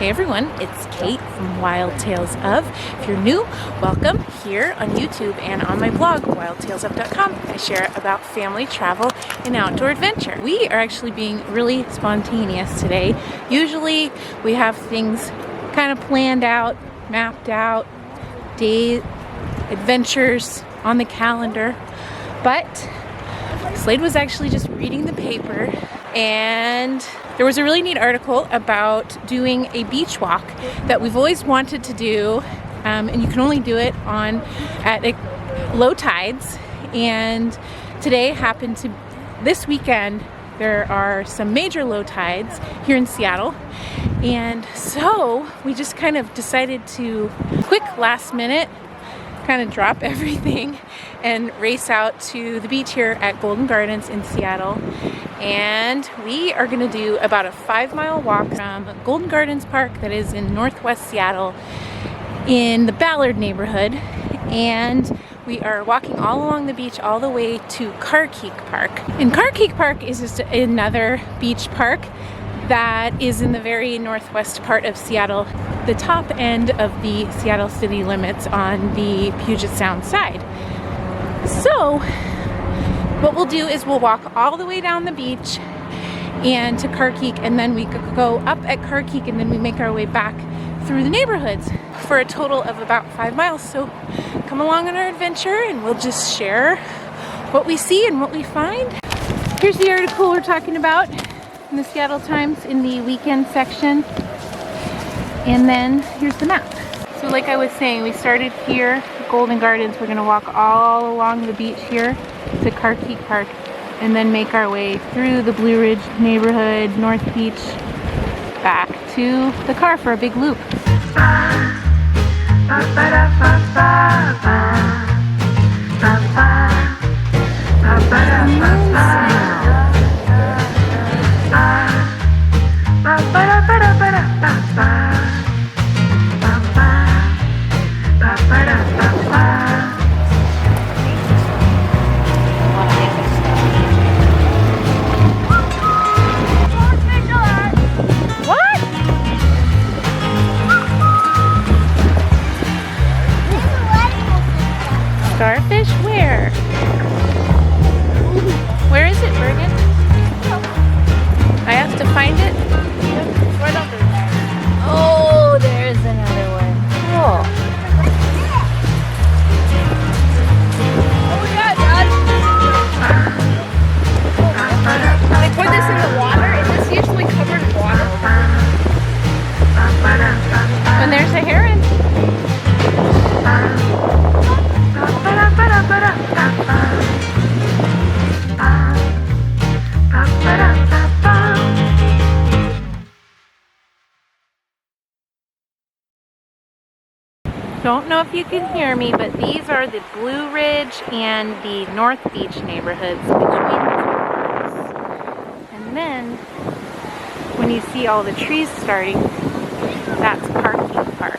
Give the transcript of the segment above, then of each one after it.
Hey everyone, it's Kate from Wild Tales Of. If you're new, welcome here on YouTube and on my blog, wildtalesof.com. I share about family travel and outdoor adventure. We are actually being really spontaneous today. Usually we have things kind of planned out, mapped out, day adventures on the calendar, but Slade was actually just reading the paper and there was a really neat article about doing a beach walk that we've always wanted to do, and you can only do it at low tides. And today happened to, this weekend, there are some major low tides here in Seattle. And so we just kind of decided to, quick last minute, kind of drop everything and race out to the beach here at Golden Gardens in Seattle. And we are going to do about a 5-mile walk from Golden Gardens Park that is in northwest Seattle in the Ballard neighborhood. And we are walking all along the beach all the way to Carkeek Park. And Carkeek Park is just another beach park that is in the very northwest part of Seattle, the top end of the Seattle city limits on the Puget Sound side. So what we'll do is we'll walk all the way down the beach and to Carkeek, and then we go up at Carkeek, and then we make our way back through the neighborhoods for a total of about 5 miles. So come along on our adventure and we'll just share what we see and what we find. Here's the article we're talking about in the Seattle Times in the weekend section. And then here's the map. So like I was saying, we started here at Golden Gardens. We're gonna walk all along the beach here to Carkeek Park and then make our way through the Blue Ridge neighborhood, North Beach, back to the car for a big loop. Starfish? Where? Where is it, Bergen? I have to find it? Right under there. Oh, there's another one. Cool. Oh yeah, Dad. They put this in the water, and this usually covered in water. And there's a heron. Don't know if you can hear me, but these are the Blue Ridge and the North Beach neighborhoods between the two parks. And then when you see all the trees starting, that's Carkeek Park.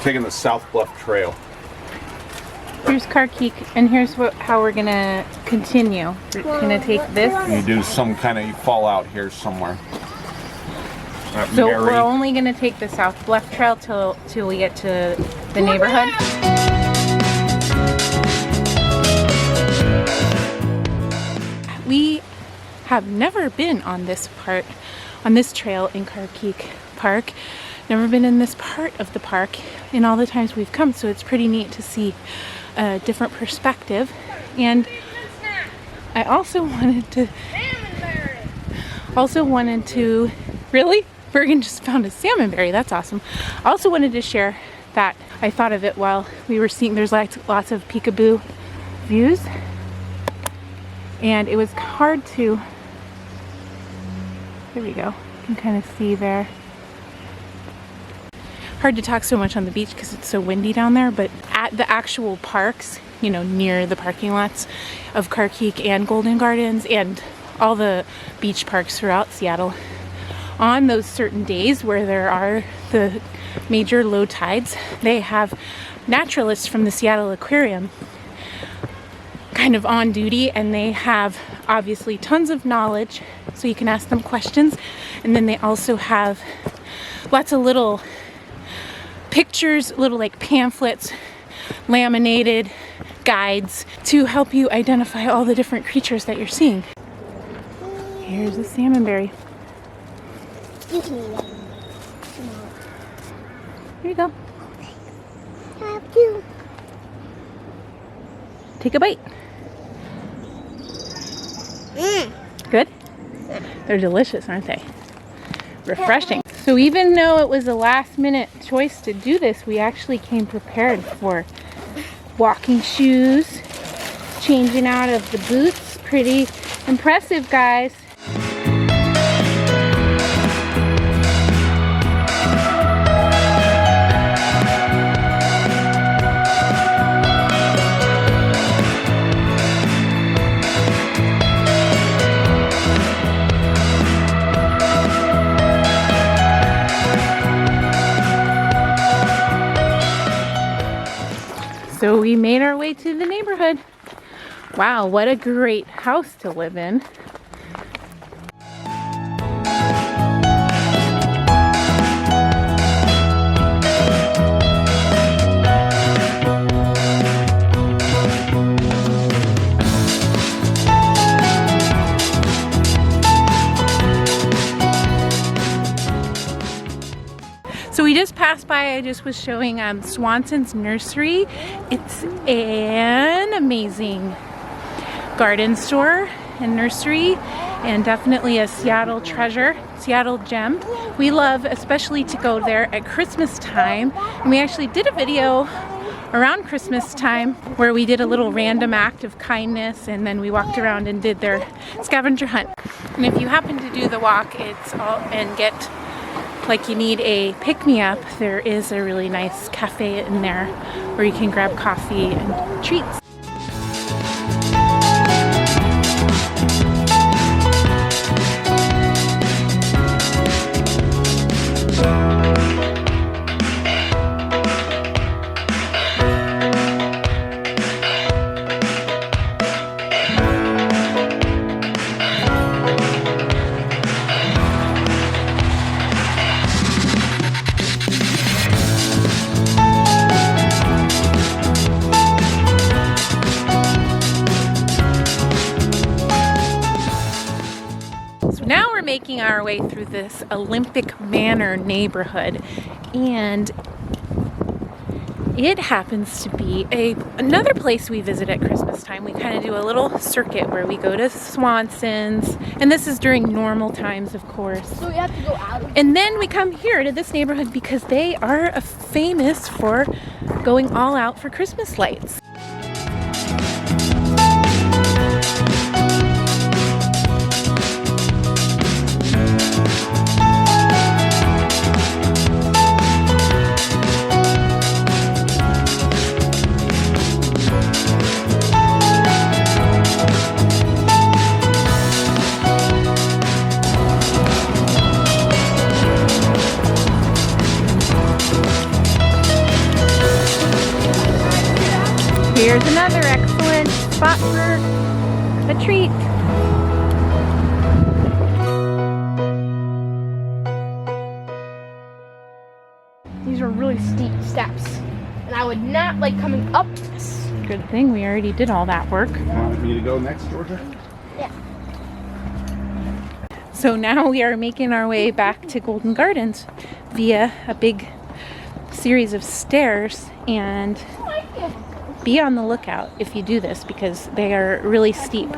Taking the South Bluff Trail. Here's Carkeek, and here's how we're gonna continue. We're gonna take this. You do some kind of, you fall out here somewhere. So we're only gonna take the South Bluff Trail till we get to the neighborhood. We have never been on this trail in Carkeek Park. Never been in this part of the park in all the times we've come, so it's pretty neat to see a different perspective. And I also wanted to really? Bergen just found a salmon berry. That's awesome. I also wanted to share that I thought of it while we were seeing, there's lots of peekaboo views, and it was hard to, there we go, you can kind of see there. Hard to talk so much on the beach because it's so windy down there, but at the actual parks, you know, near the parking lots of Carkeek and Golden Gardens and all the beach parks throughout Seattle, on those certain days where there are the major low tides, they have naturalists from the Seattle Aquarium kind of on duty, and they have obviously tons of knowledge, so you can ask them questions. And then they also have lots of little pictures, little like pamphlets, laminated guides to help you identify all the different creatures that you're seeing. Here's a salmon berry. You can eat it. Here you go. Have you? Take a bite. Good? They're delicious, aren't they? Refreshing. So even though it was a last minute choice to do this, we actually came prepared for walking shoes, changing out of the boots. Pretty impressive, guys. So we made our way to the neighborhood. Wow, what a great house to live in. So we just passed by, I just was showing Swanson's nursery. It's an amazing garden store and nursery, and definitely a Seattle treasure, Seattle gem. We love especially to go there at Christmas time, and we actually did a video around Christmas time where we did a little random act of kindness, and then we walked around and did their scavenger hunt. And if you happen to do the walk, and get like you need a pick-me-up, there is a really nice cafe in there where you can grab coffee and treats. Now we're making our way through this Olympic Manor neighborhood, and it happens to be another place we visit at Christmas time. We kind of do a little circuit where we go to Swanson's, and this is during normal times, of course. So we have to go out. And then we come here to this neighborhood because they are famous for going all out for Christmas lights. Here's another excellent spot for a treat. These are really steep steps, and I would not like coming up this. Good thing we already did all that work. Want me to go next, Georgia? Yeah. So now we are making our way back to Golden Gardens via a big series of stairs, and be on the lookout if you do this because they are really steep.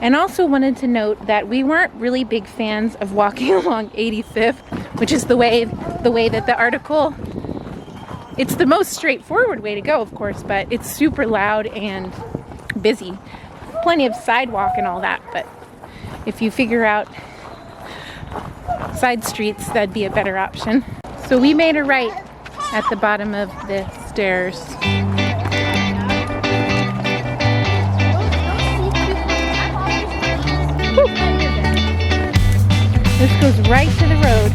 And also wanted to note that we weren't really big fans of walking along 85th, which is the way that the article, it's the most straightforward way to go, of course, but it's super loud and busy. Plenty of sidewalk and all that, but if you figure out side streets, that'd be a better option. So we made a right at the bottom of the stairs. Woo. This goes right to the road.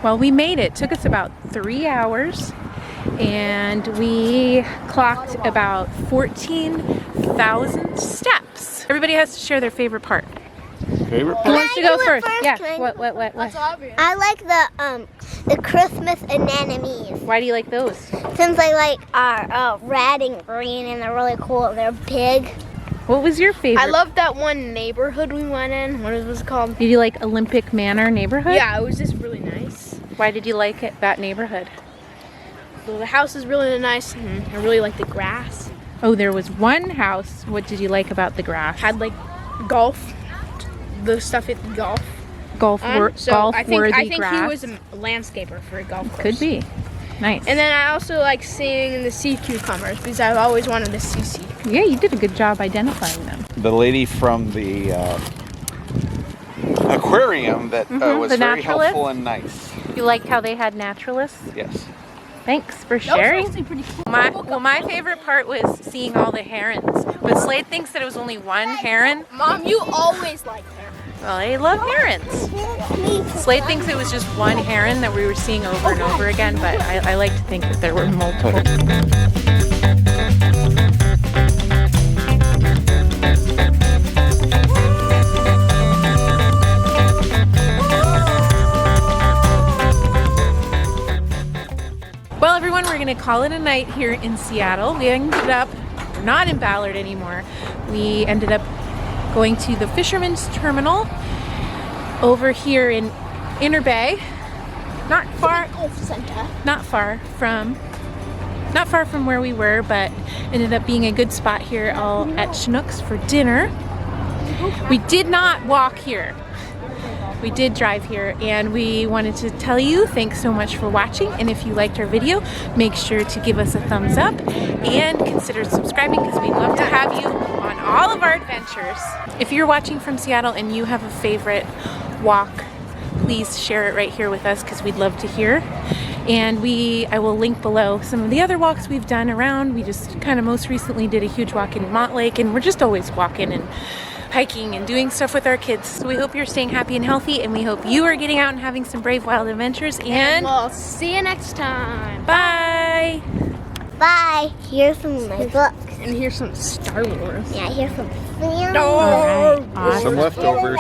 Well, we made it. It took us about 3 hours and we clocked about 14,000 steps. Everybody has to share their favorite part. Favorite Who part? wants to go first? Yeah. Can I What? That's obvious. I like the Christmas anemones. Why do you like those? Since they like are red and green and they're really cool. They're big. What was your favorite? I love that one neighborhood we went in. What was it called? Did you like Olympic Manor neighborhood? Yeah, it was just really nice. Why did you like it, that neighborhood? So the house is really nice, and I really like the grass. Oh, there was one house. What did you like about the grass? Had like golf, the stuff at golf. golf So I think worthy he grass. was a landscaper for a golf course. Could be. Nice. And then I also like seeing the sea cucumbers because I've always wanted to see sea. Yeah, you did a good job identifying them. The lady from the aquarium that was the very Naturalists? helpful and nice. You liked how they had naturalists? Yes. Thanks for That was sharing. actually pretty cool. My favorite part was seeing all the herons. But Slade thinks that it was only one heron. Mom, you always liked her. Well, I love herons. Slade thinks it was just one heron that we were seeing over and over again, but I like to think that there were multiple. Well, everyone, we're going to call it a night here in Seattle. We ended up not in Ballard anymore. We ended up going to the Fisherman's Terminal over here in Inner Bay. Not far from where we were, but ended up being a good spot here all at Chinook's for dinner. We did not walk here. We did drive here, and we wanted to tell you thanks so much for watching, and if you liked our video, make sure to give us a thumbs up and consider subscribing because we'd love to have you on all of our adventures. If you're watching from Seattle and you have a favorite walk, please share it right here with us because we'd love to hear. And I will link below some of the other walks we've done around. We just kind of most recently did a huge walk in Montlake, and we're just always walking and hiking and doing stuff with our kids. So we hope you're staying happy and healthy, and we hope you are getting out and having some brave wild adventures, and we'll see you next time. bye! Bye. Here's some of my books. And here's some Star Wars. Yeah, here's some film. All right, Some awesome. leftovers.